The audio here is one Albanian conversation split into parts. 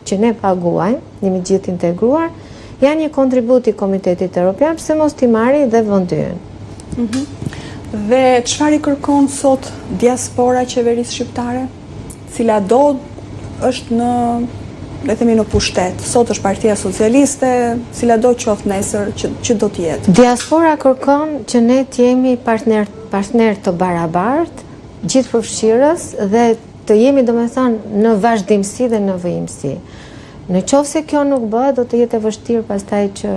që ne paguajmë, jemi gjithë integruar, janë një kontribut i Komitetit Evropian, pse mos t'i marri dhe vendi ynë. Dhe çfarë i kërkon sot diaspora qeverisë shqiptare? Cila do është në pushtet. Sot është Partia Socialiste, cila do qoftë nesër që do t'jetë. Diaspora kërkon që ne t'jemi partner të barabartë, gjithë përfshirës dhe të jemi domethënë në vazhdimsi dhe në vëimsi. Në qoftë se kjo nuk bëhet, do të jetë e vështirë pastaj që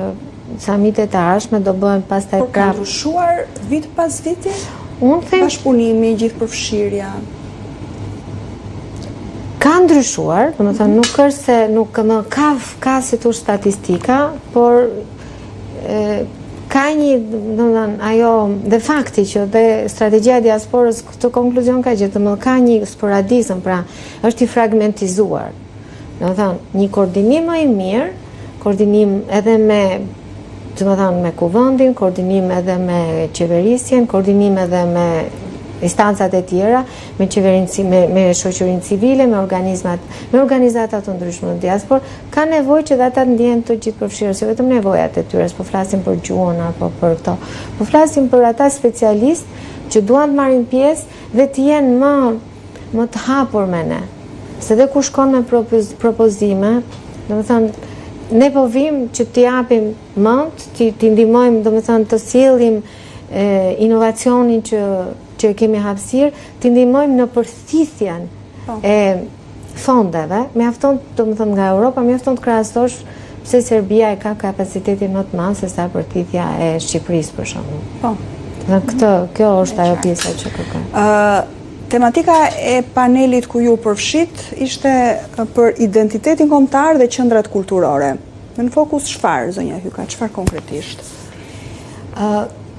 samitet e ardhshme do bëhen pastaj prapë. Por ka ndryshuar vit pas viti? Unë them bashkëpunimi, gjithë përfshirja. Ka ndryshuar, domethënë nuk është se nuk ka si tu statistika, por ka një, domethënë ajo dhe fakti që dhe strategjia e diasporës këtë konkluzion ka gjetë, domethënë ka një sporadizëm, pra është i fragmentizuar. Domethënë një koordinim më i mirë, koordinim edhe me domethënë me kuvendin, koordinim edhe me qeverisjen, koordinim edhe me instancat e tjera, me shoqërinë civile, me organizata të ndryshme në diaspor, ka nevojë që ata të ndjehen të gjithë përfshirës, jo vetëm nevojat e tyre, po flasim për gjuhën apo për këto. Po flasim për ata specialistë që duan të marrin pjesë dhe të jenë më të hapur me ne. Se dhe ku shkon me propozime, domethënë ne po vim që t'i japim mend, t'i ndihmojmë, domethënë të sjellim inovacionin që kemi hapësirë, t'i ndihmojmë në përthithjen e fondeve, mjafton domethënë nga Europa, mjafton të krahasosh pse Serbia e ka kapacitetin më të madh se sa përthithja e Shqipërisë për shembull. Po. Kjo është ajo pjesa që kërkoj. Tematika e panelit ku ju përfshit ishte për identitetin kombëtar dhe qendrat kulturore. Në fokus çfarë, zonja Hyka, çfarë konkretisht?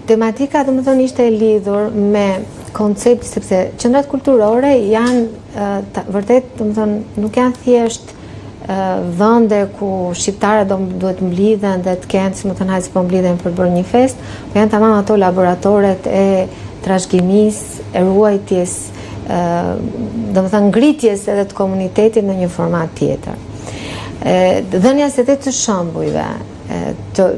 Tematika domethënë ishte e lidhur me koncepti, sepse qendrat kulturore janë vërtet domethënë nuk janë thjesht vende ku shqiptarët duhet mblidhen dhe të kenë, si më thënë hajde po mblidhen për të bërë një fest, po janë tamam ato laboratoret e trashëgimisë, e ruajtjes, domethënë ngritjes edhe të komunitetit në një format tjetër. Dhënjas edhe të shembujve,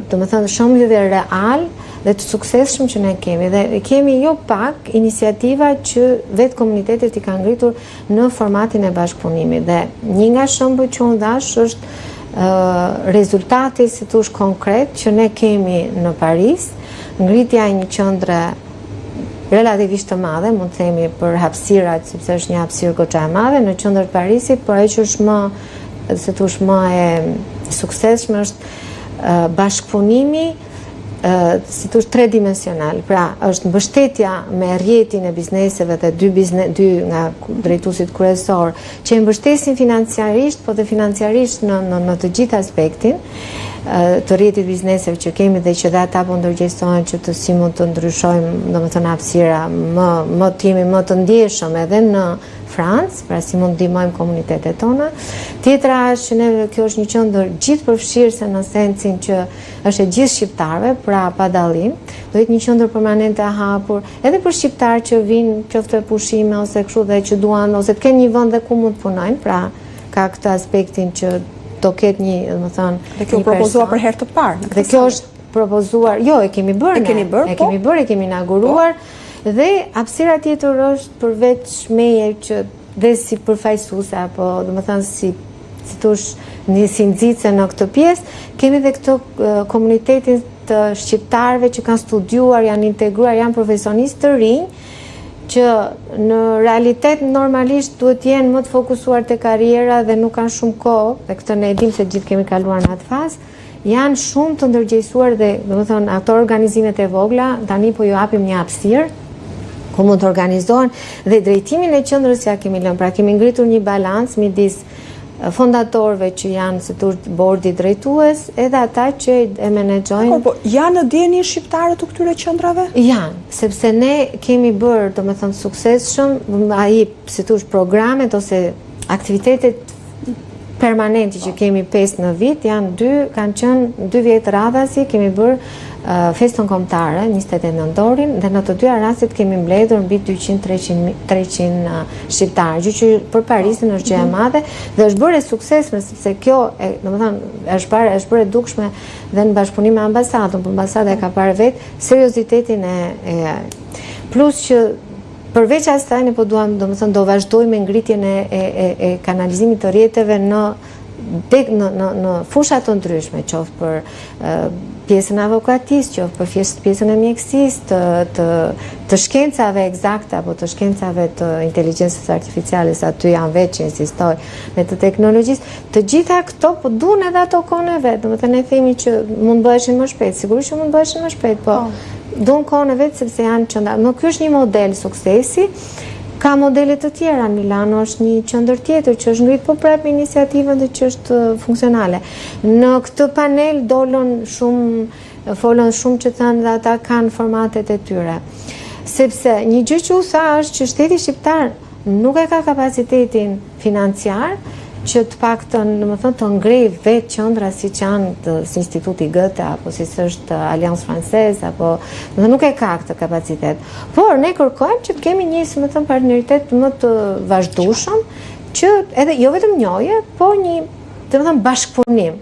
domethënë shembujve real dhe të suksesshëm që ne kemi, dhe kemi jo pak iniciativa që vetë komunitetit i ka ngritur në formatin e bashkëpunimit, dhe një nga shembujt që unë dash është rezultati si thosh konkret që ne kemi në Paris, ngritja e një qendre relativisht të madhe, mund të themi për hapësirat, sepse është një hapësirë goxha e madhe në qendër të Parisit, por ajo që është më e suksesshme është bashkëpunimi si thosh tridimensional, pra është mbështetja me rrjetin e bizneseve dhe dy nga drejtuesit kryesor që e mbështesin financiarisht, po dhe financiarisht në të gjithë aspektin të rrjetit bizneseve që kemi dhe që dhe ata po ndërgjegjësohen që të si mund të ndryshojmë, domethënë hapësira të jemi më të ndjeshëm edhe në Francë, pra si mund ndihmojmë komunitetet tona. Tjetra është që kjo është një qendër gjithë përfshirëse në sensin që është e gjithë shqiptarëve, pra pa dallim. Do jetë një qendër permanente e hapur edhe për shqiptarë që vinë qoftë pushime ose kështu dhe që duan ose të kenë një vend dhe ku mund të punojnë, pra ka këtë aspektin që do ketë një, domethënë, dhe kjo propozuar për herë të parë. Dhe kjo është propozuar, jo, e kemi bërë, e kemi inauguruar. Dhe hapësira tjetër është përveç meje që dhe si përfaqësuese apo domethënë si thosh si nxitse në këtë pjesë, kemi edhe këto komunitetin të shqiptarëve që kanë studiuar, janë integruar, janë profesionistë të rinj që në realitet normalisht duhet jenë më të fokusuar te karriera dhe nuk kanë shumë kohë, dhe këtë ne e dim se gjithë kemi kaluar në atë fazë, janë shumë të ndërgjegjësuar dhe domethënë ato organizimet e vogla tani po ju japim një hapësirë ku mund të organizohen dhe drejtimin e qendrës ja kemi lënë. Pra kemi ngritur një balancë midis fondatorëve që janë si thosh bordi drejtues, edhe ata që e menaxhojnë. Po janë në dieni shqiptarët të këtyre qendrave? Janë, sepse ne kemi bërë domethënë suksesshëm ai si thosh programet ose aktivitetet permanenti që kemi 5 në vit, kanë qenë 2 vjetë radhasi, kemi bërë festën kombëtare, 28 nëntorin, dhe në të dyja rastet kemi mbledhur mbi 200-300 shqiptarë, gjë që për Parisin është gjë e madhe dhe është bërë suksesme, sepse kjo, domethënë, është bërë dukshme dhe në bashkëpunim me ambasadën, por ambasada e ka parë vetë seriozitetin e plus që përveç asaj ne po duam, domethënë, do vazhdojmë ngritjen e kanalizimit të rrjeteve në fusha të ndryshme, qoftë për pjesën e avokatisë, qoftë për pjesën e mjekësisë, të shkencave eksakte apo të shkencave të inteligjencës artificiale, se aty janë vetë që insistoj me të teknologjisë. Të gjitha këto po duan edhe ato kohën e vet. Domethënë ne themi që mund bëheshin më shpejt, sigurisht që mund bëheshin më shpejt, po duan kohën e vet sepse janë qendra. Nuk është një model suksesi. Ka modele të tjera, Milano është një qendër tjetër që është ngrit po prap iniciativën dhe që është funksionale. Në këtë panel folën shumë që thënë dhe ata kanë formatet e tyre. Sepse një gjë që u tha është që shteti shqiptar nuk e ka kapacitetin financiar që të paktën, domethënë, të ngrej vetë qendra siç janë si Instituti Goethe apo siç është Alliance Française apo nuk e ka këtë kapacitet. Por ne kërkojmë që të kemi një, domethënë, partneritet më të vazhdueshëm, që edhe jo vetëm njohje, po një, domethënë, bashkëpunim.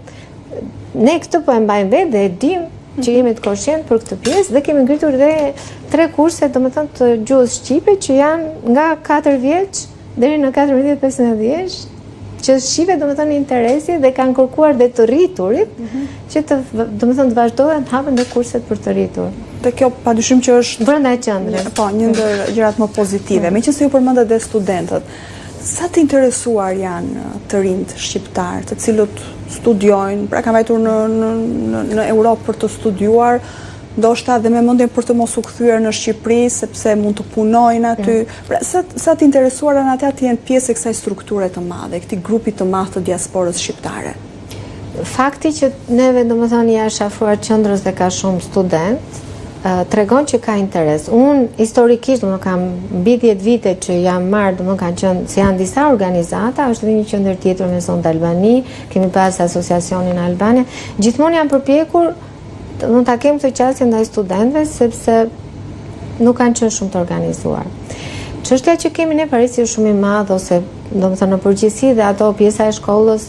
Ne këtë po e mbajmë vetë dhe e dimë që jemi të koshient për këtë pjesë dhe kemi ngritur dhe 3 kurse, domethënë, të gjuhës shqipe që janë nga 4 vjeç deri në 14-15 vjeç, që shive domethënë interesi dhe kanë kërkuar dhe të rriturit që domethënë të vazhdojnë të hapen dhe kurset për të rritur. Dhe kjo padyshim që është brenda qendrës. Po, një ndër gjërat më pozitive. Meqense ju përmendet dhe studentët, sa të interesuar janë të rinjt shqiptar, të cilët studiojnë, pra kanë vajtur në Europë për të studiuar, ndoshta dhe me mendjen për të mos u kthyer në Shqipëri sepse mund të punojnë aty. Pra, sa të interesuara në ata të jenë pjesë e kësaj strukture të madhe, këtij grupi të madh të diasporës shqiptare. Fakti që neve, domethënë, jashtë afruar qendrës dhe ka shumë student, tregon që ka interes. Unë historikisht, domethënë, kam mbi 10 vite që jam marrë, domethënë, kanë qenë se janë disa organizata, është edhe një qendër tjetër me zonë Albani, kemi pas asociacionin Albania, gjithmonë janë përpjekur në ta kem këtë qasje ndaj studentëve sepse nuk kanë qenë shumë të organizuar. Çështja që kemi ne Parisi është shumë i madh ose domethënë në përgjithësi dhe ato pjesa e shkollës